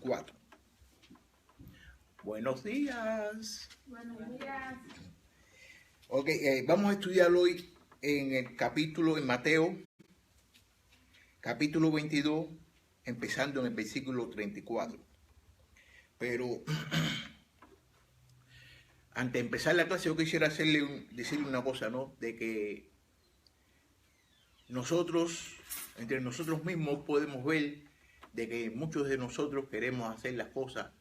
34. Buenos días. Buenos días. Ok, vamos a estudiar hoy en el capítulo, en Mateo, capítulo 22, empezando en el versículo 34. Pero antes de empezar la clase, yo quisiera decirle una cosa, ¿no? De que nosotros, entre nosotros mismos, podemos ver de que muchos de nosotros queremos hacer las cosas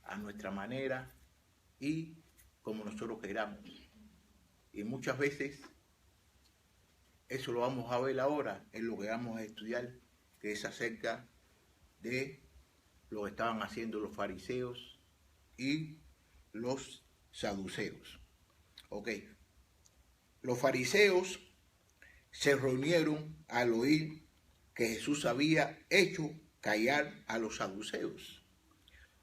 a nuestra manera y como nosotros queramos. Y muchas veces, eso lo vamos a ver ahora, en lo que vamos a estudiar, que es acerca de lo que estaban haciendo los fariseos y los saduceos. Ok. Los fariseos se reunieron al oír que Jesús había hecho callar a los saduceos.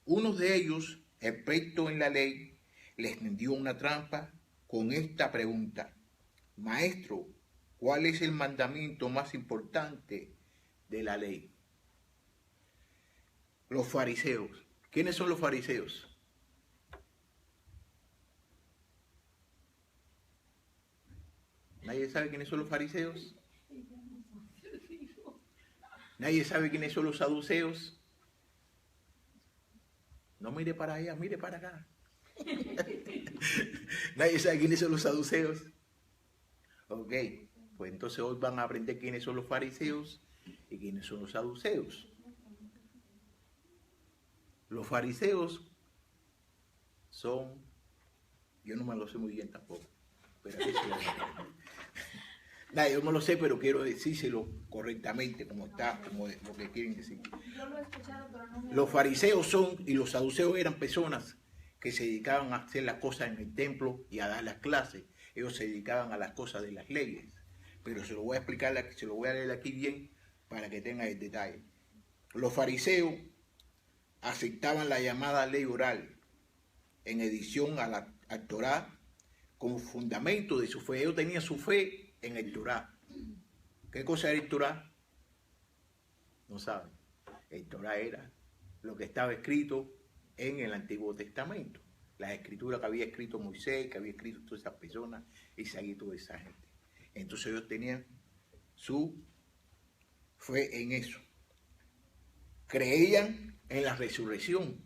Uno de ellos, experto en la ley, les tendió una trampa con esta pregunta: Maestro, ¿cuál es el mandamiento más importante de la ley? Los fariseos. ¿Quiénes son los fariseos? ¿Nadie sabe quiénes son los fariseos? ¿Nadie sabe quiénes son los saduceos? No mire para allá, mire para acá. ¿Nadie sabe quiénes son los saduceos? Ok, pues entonces hoy van a aprender quiénes son los fariseos y quiénes son los saduceos. Los fariseos son, yo no me lo sé muy bien tampoco, pero yo me lo sé, pero quiero decírselo correctamente, como está, como lo que quieren decir. Yo lo he escuchado, pero no me... Los fariseos son, y los saduceos eran personas que se dedicaban a hacer las cosas en el templo y a dar las clases. Ellos se dedicaban a las cosas de las leyes. Pero se lo voy a explicar, se lo voy a leer aquí bien para que tengan el detalle. Los fariseos aceptaban la llamada ley oral en edición al Torá como fundamento de su fe. Ellos tenían su fe en el Torá. ¿Qué cosa era el Torá? No saben. El Torá era lo que estaba escrito en el Antiguo Testamento. Las escrituras que había escrito Moisés, que había escrito todas esas personas, Isaías y toda esa gente. Entonces ellos tenían su fe en eso. Creían en la resurrección.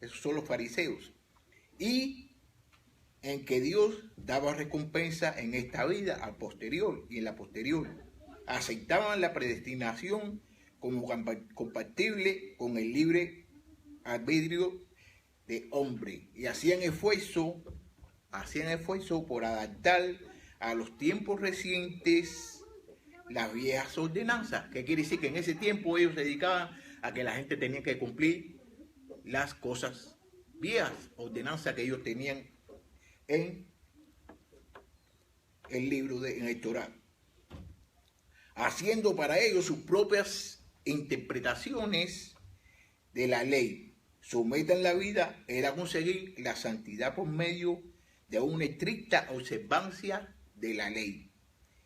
Esos son los fariseos. Y en que Dios daba recompensa en esta vida, al posterior y en la posterior. Aceptaban la predestinación como compatible con el libre albedrío de hombre y hacían esfuerzo por adaptar a los tiempos recientes las viejas ordenanzas. ¿Qué quiere decir? Que en ese tiempo ellos se dedicaban a que la gente tenía que cumplir las cosas viejas, ordenanzas que ellos tenían en el libro en el Torá, haciendo para ellos sus propias interpretaciones de la ley. Su meta en la vida era conseguir la santidad por medio de una estricta observancia de la ley.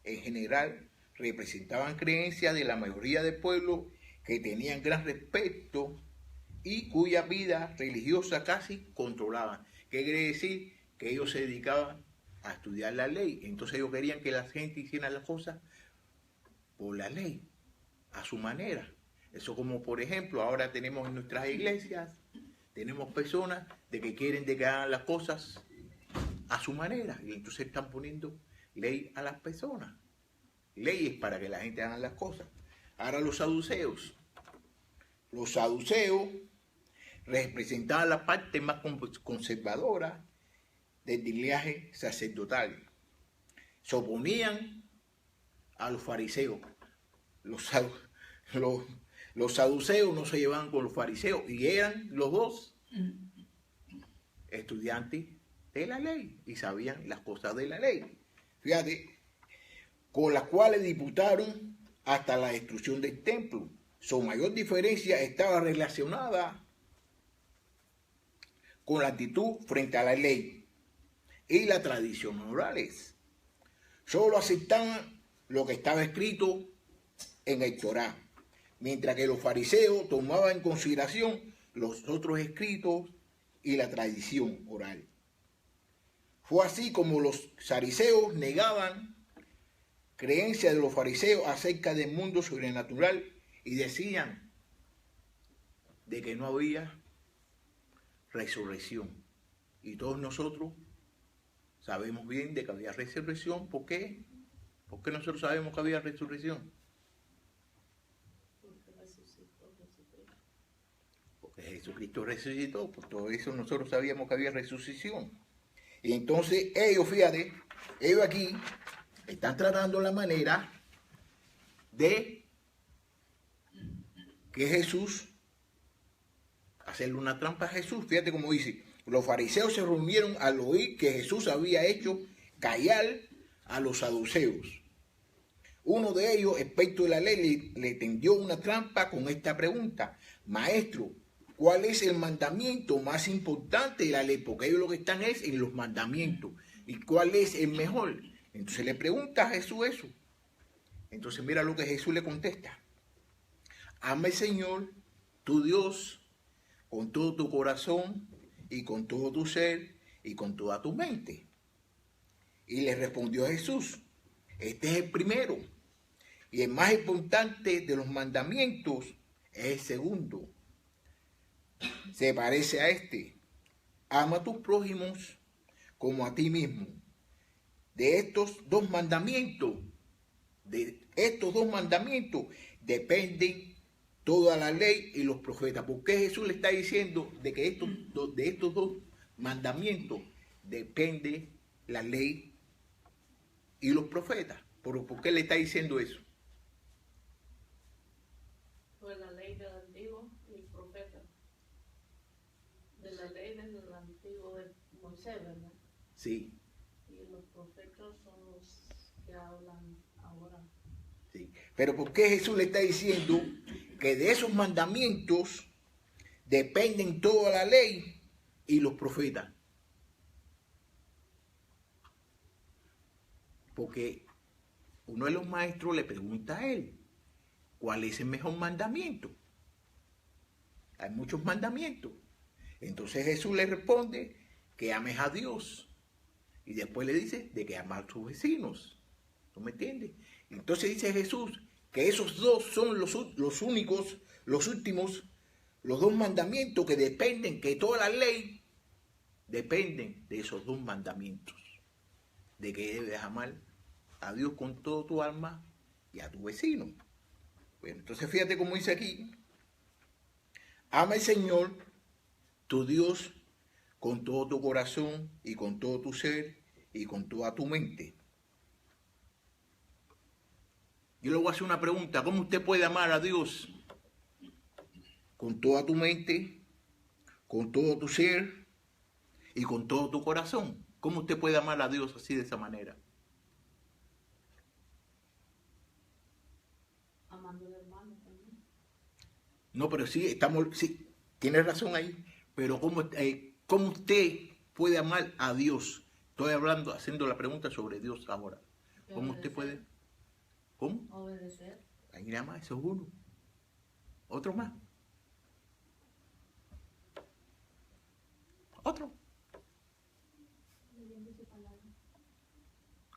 En general, representaban creencias de la mayoría del pueblo que tenían gran respeto y cuya vida religiosa casi controlaban. ¿Qué quiere decir? Que ellos se dedicaban a estudiar la ley. Entonces ellos querían que la gente hiciera las cosas por la ley, a su manera. Eso como por ejemplo, ahora tenemos en nuestras iglesias, tenemos personas de que quieren de que hagan las cosas a su manera. Y entonces están poniendo ley a las personas. Leyes para que la gente haga las cosas. Ahora los saduceos. Los saduceos representaban la parte más conservadora del linaje sacerdotal. Se oponían a los fariseos. Los saduceos no se llevaban con los fariseos y eran los dos estudiantes de la ley y sabían las cosas de la ley. Fíjate, con las cuales disputaron hasta la destrucción del templo. Su mayor diferencia estaba relacionada con la actitud frente a la ley y la tradición orales. Solo aceptaban lo que estaba escrito en el Torá. mientras que los fariseos tomaban en consideración los otros escritos y la tradición oral. Fue así como los fariseos negaban creencias de los fariseos acerca del mundo sobrenatural y decían de que no había resurrección. Y todos nosotros sabemos bien de que había resurrección. ¿Por qué? ¿Por qué nosotros sabemos que había resurrección? Porque Jesucristo resucitó. Por todo eso nosotros sabíamos que había resurrección. Y entonces ellos, fíjate, ellos aquí están tratando la manera de que Jesús, hacerle una trampa a Jesús. Fíjate cómo dice, los fariseos se reunieron al oír que Jesús había hecho callar a los saduceos. Uno de ellos, experto de la ley, le tendió una trampa con esta pregunta: Maestro, ¿cuál es el mandamiento más importante de la ley? Porque ellos lo que están es en los mandamientos. ¿Y cuál es el mejor? Entonces le pregunta a Jesús eso. Entonces mira lo que Jesús le contesta: ama al Señor, tu Dios, con todo tu corazón y con todo tu ser y con toda tu mente. Y le respondió Jesús: este es el primero y el más importante de los mandamientos es el segundo. Se parece a este: ama a tus prójimos como a ti mismo. De estos dos mandamientos dependen toda la ley y los profetas. ¿Por qué Jesús le está diciendo de que de estos dos mandamientos depende la ley y los profetas? ¿Por qué le está diciendo eso? Pues la ley del antiguo y el profeta. De la ley del antiguo de Moisés, ¿verdad? Sí. Y los profetas son los que hablan ahora. Sí. Pero ¿por qué Jesús le está diciendo que de esos mandamientos dependen toda la ley y los profetas? Porque uno de los maestros le pregunta a él: ¿cuál es el mejor mandamiento? Hay muchos mandamientos. Entonces Jesús le responde que ames a Dios. Y después le dice de que amas a tus vecinos. ¿Tú me entiendes? Entonces dice Jesús que esos dos son los únicos, los últimos, los dos mandamientos que dependen, que toda la ley dependen de esos dos mandamientos. De que debes amar a Dios con todo tu alma y a tu vecino. Bueno, entonces fíjate cómo dice aquí: ama al Señor, tu Dios, con todo tu corazón y con todo tu ser y con toda tu mente. Yo le voy a hacer una pregunta: ¿cómo usted puede amar a Dios? Con toda tu mente, con todo tu ser y con todo tu corazón. ¿Cómo usted puede amar a Dios así, de esa manera? Amando al hermano también. No, pero sí, sí, tiene razón ahí. Pero ¿cómo usted puede amar a Dios? Estoy hablando, haciendo la pregunta sobre Dios ahora. ¿Cómo usted puede? ¿Cómo? Obedecer. Ahí nada más, eso es uno. Otro más. Otro. Leyendo su palabra.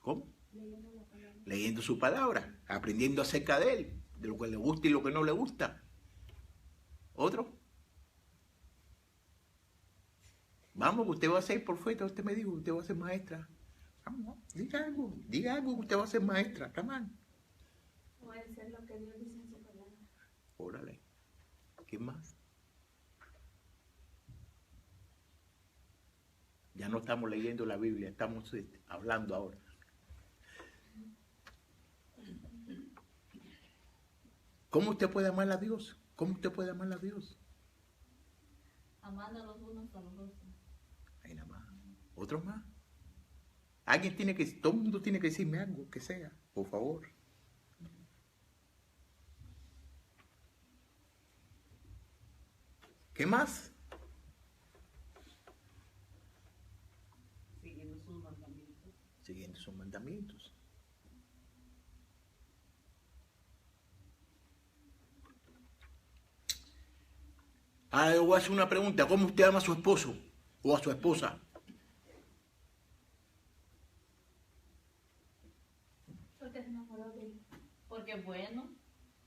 ¿Cómo? Leyendo la palabra. Leyendo su palabra, aprendiendo acerca de él, de lo que le gusta y lo que no le gusta. ¿Otro? Vamos, que usted va a ser profeta, usted me dijo que usted va a ser maestra. Vamos, diga algo que usted va a ser maestra, camán. Obedecer lo que Dios dice en su palabra. Órale. ¿Qué más? Ya no estamos leyendo la Biblia, estamos hablando ahora. ¿Cómo usted puede amar a Dios? ¿Cómo usted puede amar a Dios? Amando a los unos a los otros. Ahí nada más. ¿Otro más? Todo el mundo tiene que decirme algo, que sea, por favor. ¿Qué más? Siguiendo sus mandamientos. Siguiendo sus mandamientos. Ahora le voy a hacer una pregunta. ¿Cómo usted ama a su esposo o a su esposa? Porque se enamoró de él. Porque es bueno.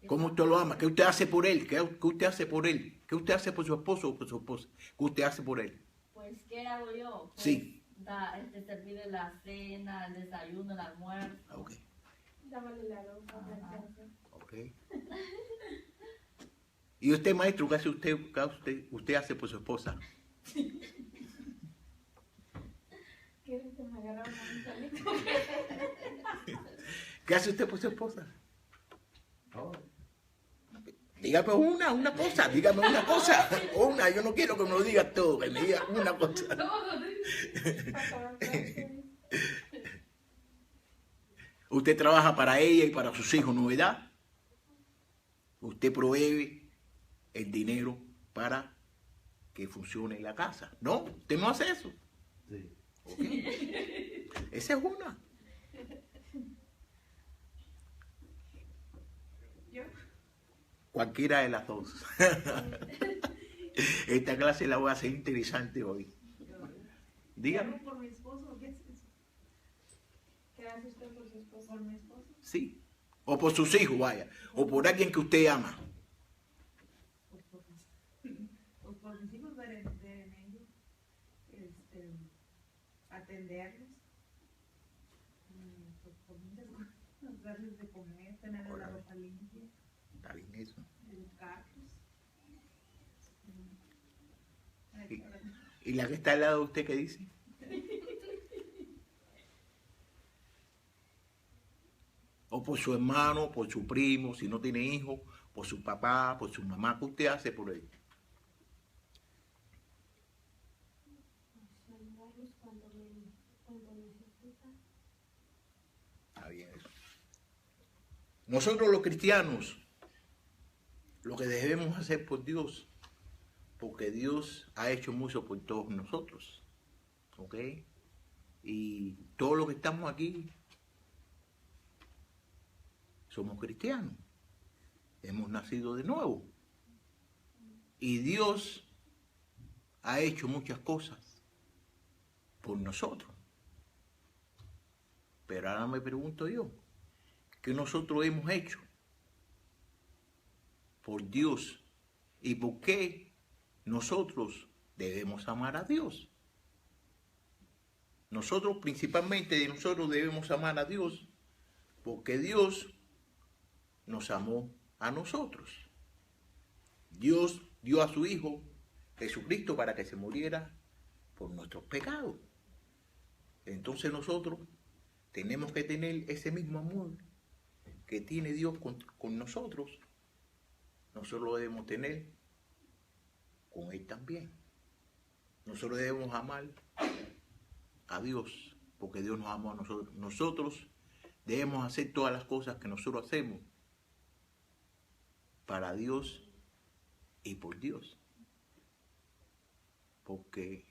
¿Cómo usted lo ama? ¿Qué usted hace por él? ¿Qué usted hace por él? ¿Qué usted hace por su esposo o por su esposa? ¿Qué usted hace por él? Pues, ¿qué hago yo? Pues, Sí. Servirle la cena, el desayuno, el almuerzo. Ok. Dámale la ropa, Ajá. la casa. Ok. ¿Y usted, maestro, qué hace usted hace por su esposa? ¿Quieres que me agarre un manzanito? ¿Qué hace usted por su esposa? Dígame una cosa, dígame una cosa. Una, yo no quiero que me lo diga todo, que me diga una cosa. Para pagar clases. Usted trabaja para ella y para sus hijos, ¿no es verdad? Usted provee el dinero para que funcione la casa. ¿No? Usted no hace eso. Sí. Ok. Esa es una. ¿Yo? Cualquiera de las dos. Esta clase la voy a hacer interesante hoy. Dígame. ¿Por mi esposo? ¿Qué es eso? ¿Qué hace usted por su esposo? ¿Por mi esposo? Sí. O por sus hijos, vaya. O por alguien que usted ama. Pues por mis hijos ver en ellos, atenderlos, pues por muchas cosas, darles de comer, tener la Órale. ropa limpia, Está bien eso. educarlos. Sí. ¿Y la que está al lado de usted qué dice? O por su hermano, por su primo, si no tiene hijos, por su papá, por su mamá. ¿Qué usted hace por él? Ayudarlos cuando necesitan. Está bien eso. Nosotros los cristianos, lo que debemos hacer por Dios, porque Dios ha hecho mucho por todos nosotros. ¿Ok? Y todos los que estamos aquí somos cristianos. Hemos nacido de nuevo. Y Dios ha hecho muchas cosas por nosotros. Pero ahora me pregunto yo, ¿qué nosotros hemos hecho por Dios? ¿Y por qué nosotros debemos amar a Dios? Nosotros principalmente nosotros debemos amar a Dios porque Dios nos amó a nosotros. Dios dio a su Hijo Jesucristo para que se muriera por nuestros pecados. Entonces nosotros tenemos que tener ese mismo amor que tiene Dios con nosotros. Nosotros lo debemos tener con Él también. Nosotros debemos amar a Dios porque Dios nos amó a nosotros. Nosotros debemos hacer todas las cosas que nosotros hacemos para Dios y por Dios. Porque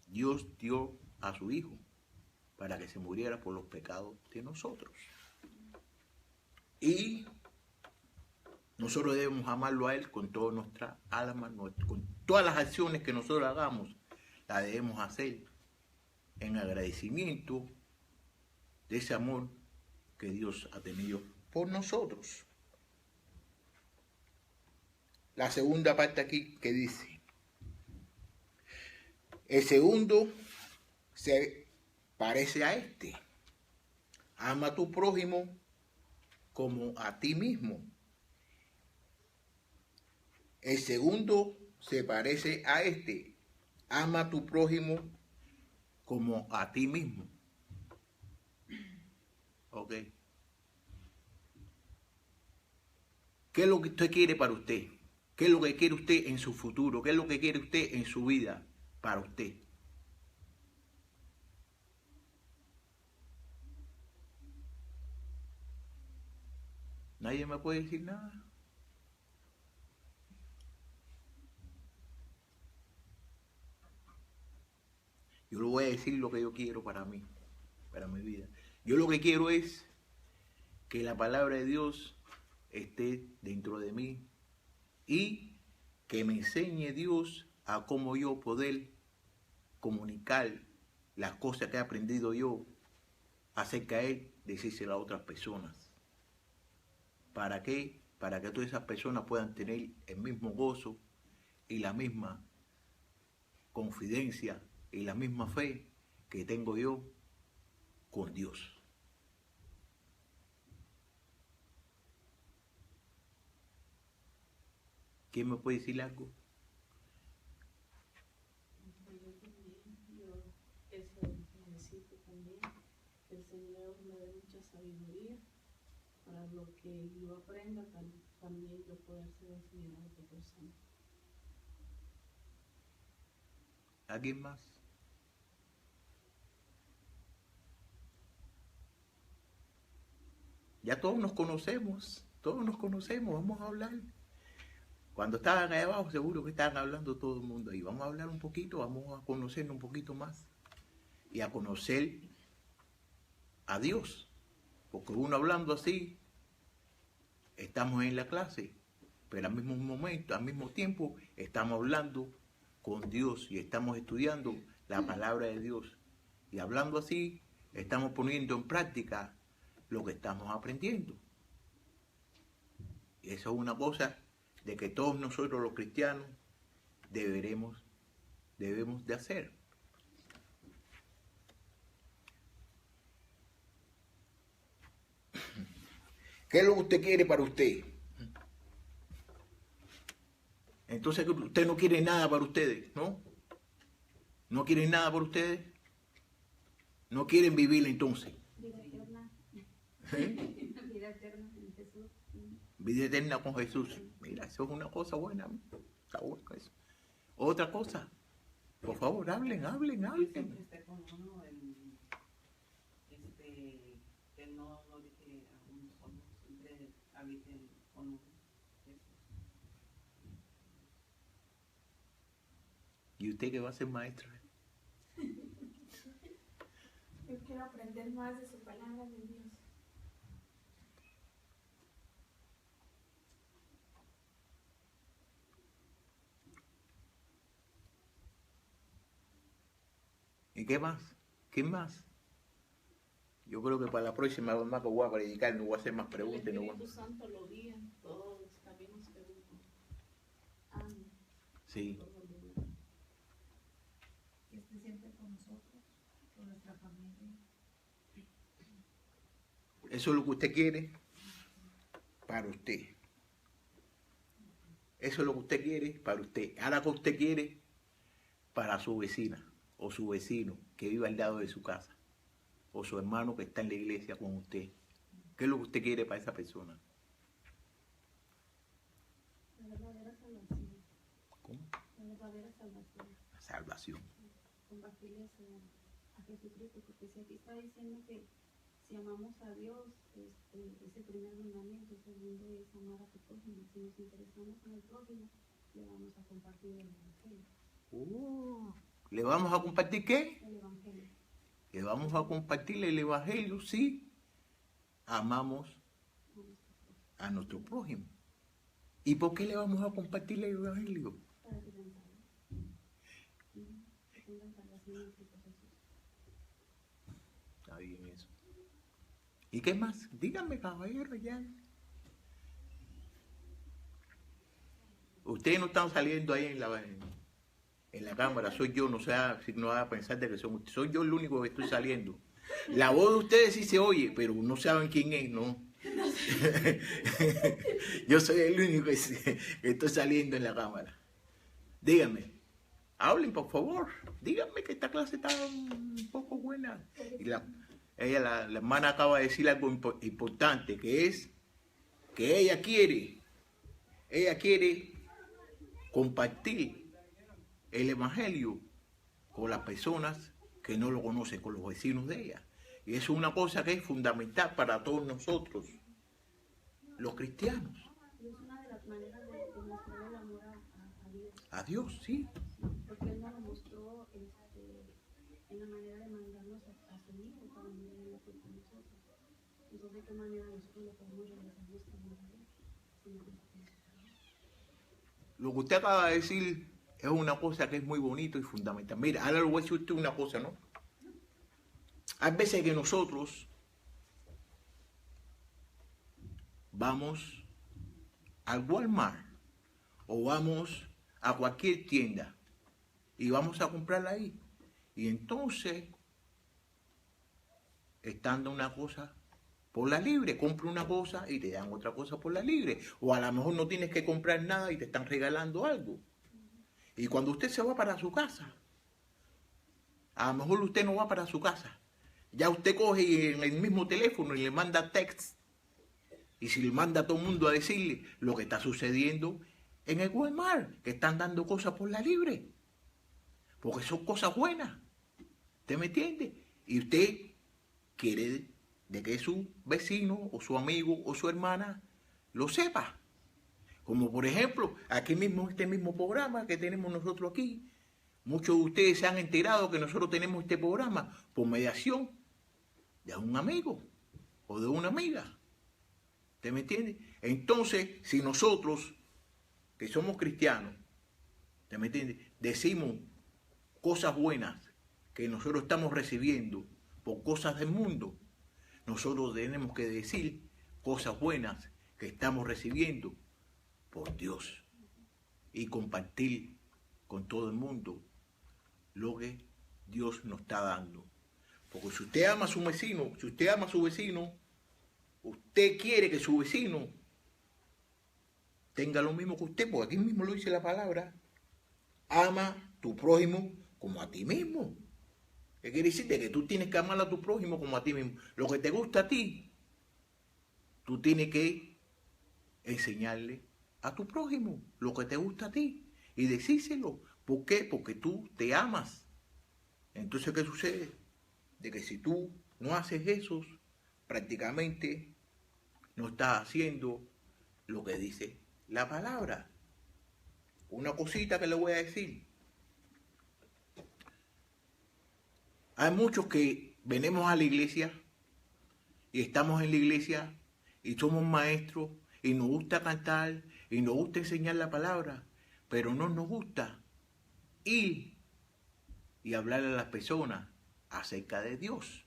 Dios dio a su Hijo para que se muriera por los pecados de nosotros. Y nosotros debemos amarlo a Él con toda nuestra alma, con todas las acciones que nosotros hagamos, las debemos hacer en agradecimiento de ese amor que Dios ha tenido por nosotros. La segunda parte aquí que dice, el segundo se parece a este. Ama a tu prójimo como a ti mismo. El segundo se parece a este. Ama a tu prójimo como a ti mismo. Ok. ¿Qué es lo que usted quiere para usted? ¿Qué es lo que quiere usted en su futuro? ¿Qué es lo que quiere usted en su vida para usted? ¿Nadie me puede decir nada? Yo le voy a decir lo que yo quiero para mí, para mi vida. Yo lo que quiero es que la palabra de Dios esté dentro de mí y que me enseñe Dios a cómo yo poder comunicar las cosas que he aprendido yo acerca de Él, decírselo a otras personas. ¿Para qué? Para que todas esas personas puedan tener el mismo gozo y la misma confidencia y la misma fe que tengo yo con Dios. ¿Quién me puede decir algo? Yo también, yo eso necesito también, que el Señor me dé mucha sabiduría para lo que yo aprenda también yo poder ser enseñar a otra persona. ¿Alguien más? Ya todos nos conocemos, vamos a hablar. Cuando estaban allá abajo, seguro que estaban hablando todo el mundo ahí. Vamos a hablar un poquito, vamos a conocernos un poquito más y a conocer a Dios. Porque uno hablando así, estamos en la clase, pero al mismo momento, al mismo tiempo, estamos hablando con Dios y estamos estudiando la palabra de Dios. Y hablando así, estamos poniendo en práctica lo que estamos aprendiendo. Y eso es una cosa de que todos nosotros los cristianos debemos de hacer. ¿Qué es lo que usted quiere para usted? Entonces usted no quiere nada para ustedes, ¿no? ¿No quieren nada para ustedes? ¿No quieren vivir entonces? Vida eterna. ¿Eh? Vida eterna en Jesús. Vida eterna con Jesús. Mira, eso es una cosa buena. Está bueno eso. Otra cosa. Por favor, hablen. Que siempre esté con uno, que no deje a uno solo, siempre habite con uno. ¿Y usted qué va a ser maestra? Yo quiero aprender más de su palabra de Dios. ¿Y qué más? ¿Qué más? Yo creo que para la próxima vez más que voy a predicar, no voy a hacer más preguntas. El No Espíritu voy a... Santo lo guía en todos los caminos que uno anda. Sí. Que esté siempre con nosotros, con nuestra familia. Eso es lo que usted quiere para usted. Eso es lo que usted quiere para usted. Ahora que usted quiere para su vecina o su vecino que vive al lado de su casa o su hermano que está en la iglesia con usted. ¿Qué es lo que usted quiere para esa persona? La verdadera salvación. ¿Cómo? La verdadera salvación. La salvación. Compartirles a Jesucristo, porque si aquí está diciendo que si amamos a Dios, es el primer mandamiento, el segundo es amar a tu prójimo. Si nos interesamos en el prójimo, le vamos a compartir el Evangelio. ¿Le vamos a compartir qué? El Evangelio. Le vamos a compartir el Evangelio si amamos a nuestro prójimo. ¿Y por qué le vamos a compartir el Evangelio? Para que sean salvos. Que tengan salvación en Cristo Jesús. Está bien eso. ¿Y qué más? Díganme, caballero, ya. Ustedes no están saliendo ahí en la cámara, soy yo, no sea, si no va a pensar de que son ustedes, soy yo el único que estoy saliendo. La voz de ustedes sí se oye, pero no saben quién es, ¿no? Yo soy el único que estoy saliendo en la cámara. Díganme, hablen por favor, díganme que esta clase está un poco buena. Y la hermana acaba de decir algo importante, que es que ella quiere compartir el Evangelio con las personas que no lo conocen, con los vecinos de ella. Y eso es una cosa que es fundamental para todos nosotros, los cristianos. Y es una de las maneras de mostrar el amor a Dios. A Dios, sí. Porque Él nos lo mostró en la manera de mandarnos a su Hijo para morir por nosotros. Entonces, ¿de qué manera nosotros le podemos regresar nuestro amor a Dios? lo que usted acaba de decir es una cosa que es muy bonito y fundamental. Mira, ahora le voy a decir a usted una cosa, ¿no? Hay veces que nosotros vamos al Walmart o vamos a cualquier tienda y vamos a comprarla ahí. Y entonces están dando una cosa por la libre, compra una cosa y te dan otra cosa por la libre. O a lo mejor no tienes que comprar nada y te están regalando algo. Y cuando usted se va para su casa, a lo mejor usted no va para su casa. Ya usted coge en el mismo teléfono y le manda text. Y si le manda a todo el mundo a decirle lo que está sucediendo en el Walmart, que están dando cosas por la libre. Porque son cosas buenas. ¿Usted me entiende? Y usted quiere de que su vecino o su amigo o su hermana lo sepa. Como por ejemplo, aquí mismo, este mismo programa que tenemos nosotros aquí, muchos de ustedes se han enterado que nosotros tenemos este programa por mediación de un amigo o de una amiga. ¿Usted me entiende? Entonces, si nosotros, que somos cristianos, ¿usted me entiende?, decimos cosas buenas que nosotros estamos recibiendo por cosas del mundo, nosotros tenemos que decir cosas buenas que estamos recibiendo por Dios y compartir con todo el mundo lo que Dios nos está dando. Porque si usted ama a su vecino, usted quiere que su vecino tenga lo mismo que usted, porque aquí mismo lo dice la palabra, ama a tu prójimo como a ti mismo. ¿Qué quiere decirte? Que tú tienes que amar a tu prójimo como a ti mismo. Lo que te gusta a ti, tú tienes que enseñarle a tu prójimo lo que te gusta a ti y decírselo. ¿Por qué? Porque tú te amas. Entonces, ¿qué sucede? De que si tú no haces eso, prácticamente no estás haciendo lo que dice la palabra. Una cosita que le voy a decir. Hay muchos que venimos a la iglesia y estamos en la iglesia y somos maestros y nos gusta cantar y nos gusta enseñar la palabra, pero no nos gusta ir y hablarle a las personas acerca de Dios.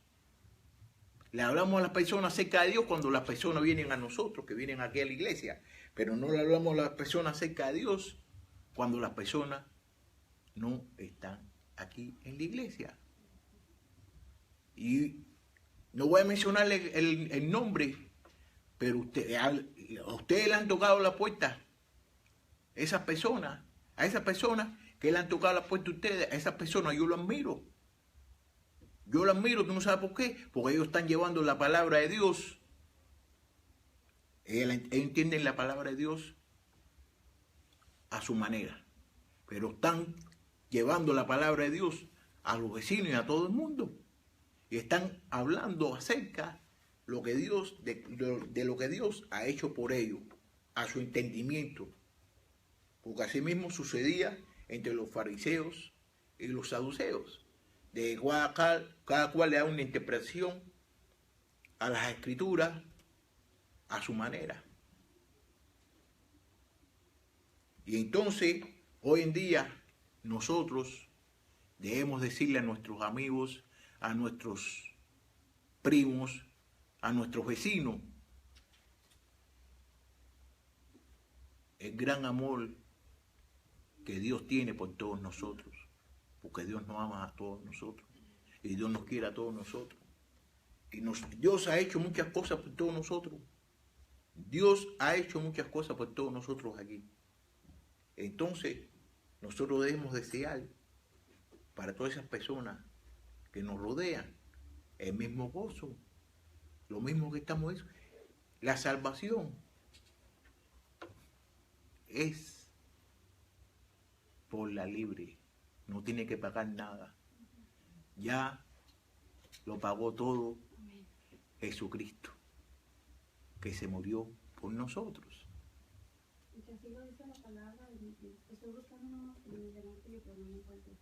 Le hablamos a las personas acerca de Dios cuando las personas vienen a nosotros, que vienen aquí a la iglesia, pero no le hablamos a las personas acerca de Dios cuando las personas no están aquí en la iglesia. Y no voy a mencionarle el nombre, pero a ustedes le han tocado la puerta, a esas personas que le han tocado la puerta a ustedes, a esas personas yo lo admiro. Yo lo admiro, ¿tú no sabes por qué? Porque ellos están llevando la palabra de Dios. Ellos entienden la palabra de Dios a su manera, pero están llevando la palabra de Dios a los vecinos y a todo el mundo. Y están hablando acerca de lo que Dios ha hecho por ellos, a su entendimiento. Porque así mismo sucedía entre los fariseos y los saduceos. De cada cual le da una interpretación a las escrituras a su manera. Y entonces, hoy en día, nosotros debemos decirle a nuestros amigos, a nuestros primos, a nuestros vecinos, el gran amor que Dios tiene por todos nosotros, porque Dios nos ama a todos nosotros y Dios nos quiere a todos nosotros. Y Dios ha hecho muchas cosas por todos nosotros. Dios ha hecho muchas cosas por todos nosotros aquí. Entonces, nosotros debemos desear para todas esas personas que nos rodean el mismo gozo, lo mismo que estamos eso. La salvación es por la libre, no tiene que pagar nada. Ya lo pagó todo Jesucristo, que se murió por nosotros. Y así lo dice la palabra, estoy buscando uno en el Evangelio, pero no me encuentro.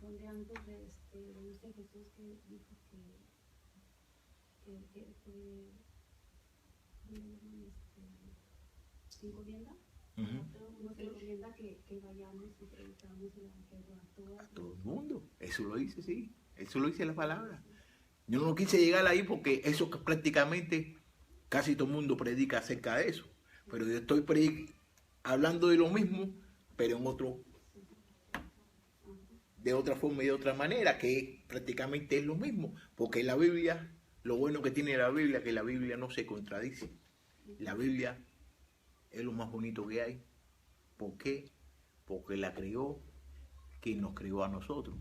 Donde antes dice Jesús que dijo que se encomienda, no se encomienda que vayamos y predicamos el evangelio A todo el mundo. Eso lo dice, sí. Eso lo dice la palabra. Yo no quise llegar ahí porque eso que prácticamente casi todo el mundo predica acerca de eso. Pero yo estoy hablando de lo mismo, pero en otro, de otra forma y de otra manera, que prácticamente es lo mismo. Porque la Biblia, lo bueno que tiene la Biblia, que la Biblia no se contradice. La Biblia es lo más bonito que hay. ¿Por qué? Porque la creó quien nos creó a nosotros,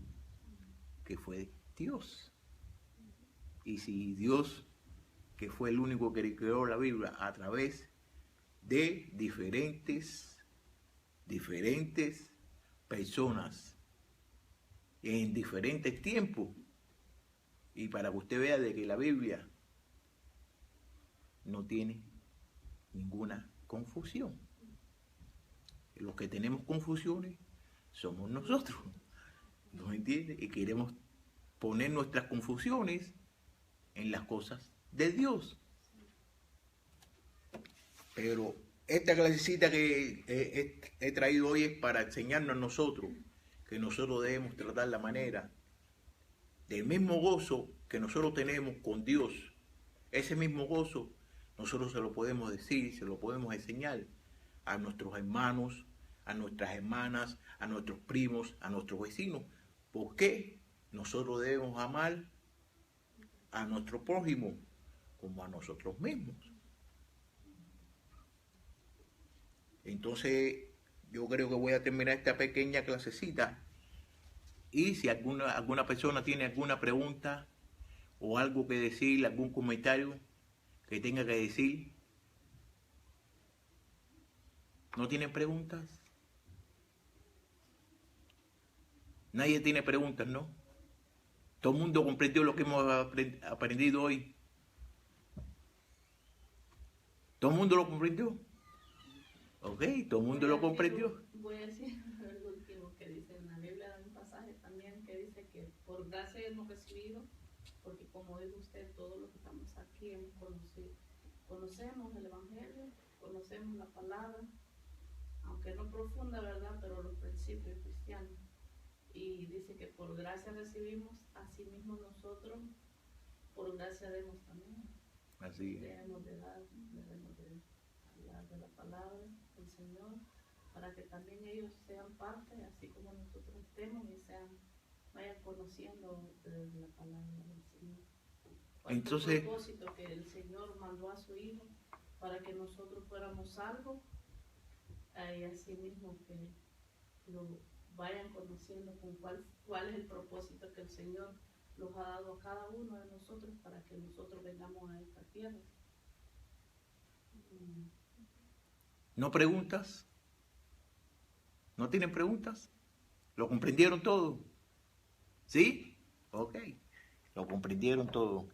que fue Dios. Y si Dios, que fue el único que creó la Biblia a través de diferentes personas en diferentes tiempos, y para que usted vea de que la Biblia no tiene ninguna confusión. Los que tenemos confusiones somos nosotros, ¿no entiende? Y queremos poner nuestras confusiones en las cosas de Dios. Pero esta clasecita que he traído hoy es para enseñarnos a nosotros que nosotros debemos tratar la manera del mismo gozo que nosotros tenemos con Dios. Ese mismo gozo nosotros se lo podemos decir, se lo podemos enseñar a nuestros hermanos, a nuestras hermanas, a nuestros primos, a nuestros vecinos. ¿Por qué? Nosotros debemos amar a nuestro prójimo como a nosotros mismos. Entonces, yo creo que voy a terminar esta pequeña clasecita. Y si alguna persona tiene alguna pregunta o algo que decir, algún comentario que tenga que decir. ¿No tienen preguntas? Nadie tiene preguntas, ¿no? Todo el mundo comprendió lo que hemos aprendido hoy. ¿Todo el mundo lo comprendió? Ok, todo el mundo lo comprendió. Voy a decir algo último que dice en la Biblia, hay un pasaje también que dice que por gracia hemos recibido, porque como dijo usted, todos los que estamos aquí hemos conocemos el Evangelio, conocemos la palabra, aunque no profunda, ¿verdad? Pero los principios cristianos. Y dice que por gracia recibimos, así mismo nosotros, por gracia demos también. Así es. Debemos de hablar de la palabra del Señor, para que también ellos sean parte, así como nosotros estemos, y vayan conociendo de la palabra del Señor. Entonces, el propósito que el Señor mandó a su Hijo para que nosotros fuéramos salvos, y así mismo que lo vayan conociendo con cuál es el propósito que el Señor los ha dado a cada uno de nosotros para que nosotros vengamos a esta tierra. ¿No preguntas? ¿No tienen preguntas? ¿Lo comprendieron todo? ¿Sí? Ok, lo comprendieron todo.